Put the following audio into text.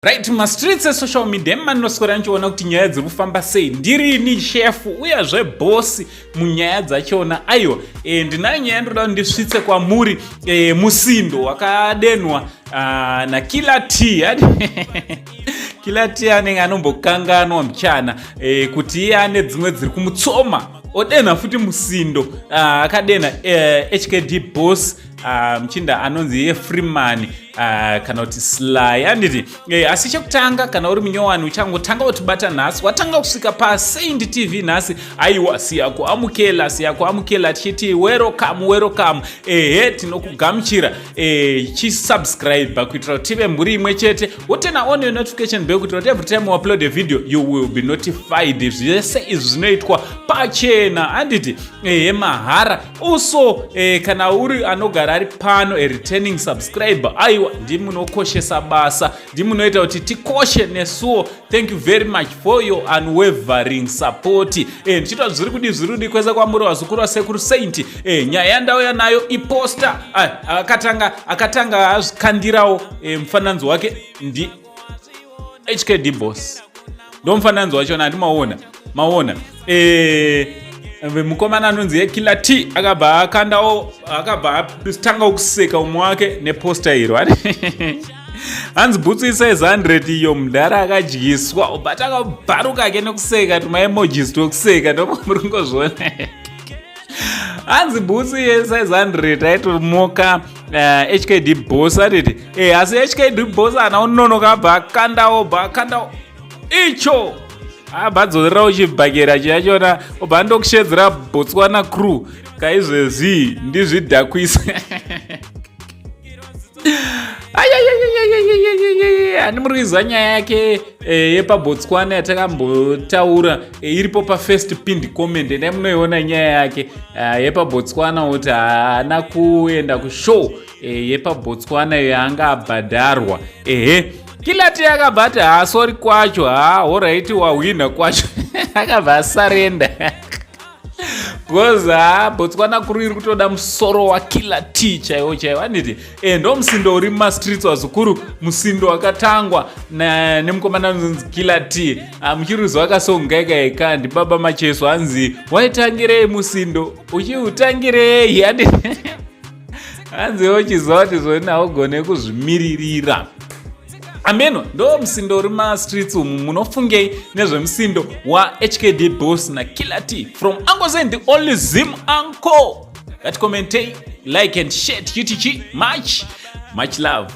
Right, streets e social media manoswera nchiona kuti nyaya dziri kufamba sei. Ndirini chef uyezve boss munyaya dzachona. Aiwa, ndinayo nyaya ndoda ndisvitse kwamuri musindo wakadenwa na Killer T. Killer T anenge anombokanganwa mchana kuti iye ane dzimwe dziri kumutsoma. Odena futi musindo akadena HKD boss mchinda anonzi ye Freeman kana kuti Sly anditi asi chekutanga kana uri munyowani uchangotanga utibata nhasi watanga kusvika pa Saint TV nhasi aiwa siyakuamukela tichiti welcome tinokugamuchira chisubscribe kuitira kuti tive mburi imwe chete wotena on your notification bell kuitira every time we upload a video you will be notified. Zvese izvi zvinoitwa pachena anditi mahara also kana uri anogara ari pano a returning subscriber aiwa ndimunokoshesa basa ndimunoita kuti tikoshe nesuo. Thank you very much for your unwavering support. Ndichitwa zviri kweza kwamuri wazukuru wasekuru Saint nyaya ndauya nayo iposta akatanga azvikandirawo mufananidzo wake ndi HKD boss ndo mufananidzo wachona andimaona mukomana anonzi Killer T akabva akandawo akabva tanga kuseka umwe wake neposta iro hanzi bhutsu isize 100 iyo mudhara akadyiswa ubata akabharuka ke nekuseka tuma emojis tokuseka ndomurungozvona hanzi bhutsu isize 100 aitomoka HKD boss atiti asi HKD boss ana unonoka bhakandawo icho abadzorera uchibhakera chachona obva ndokushedzera Botswana crew kaizvezvi ndizvidhakwisa handimurikiziva nyaya yake yepaBotswana yatakambotaura iripo pafirst pinned comment nemunoiona nyaya yake yepaBotswana kuti haana kuenda kushow yepaBotswana yaanga abhadharwa Killer T akabata sorry kwacho alright wawina kwacho akabva asarenda because Botswana kuri iri kutoda musoro wa Killer T chaiwo anditi ndo musindo uri mumastreets wazukuru musindo wakatangwa nemukomana anonzi Killer T muchiruzi wakasongaika ndibaba macheso hanzi waitangirei musindo uchiutangirei hanzi wochiziva kuti zvona haugone kuzvimiririra. Ameno ndo musindo uri mumastreets umu munofungei nezvemusindo wa HKD boss na Killer T from Uncle Zen the only Zim uncle. That comment, like and share. Much love.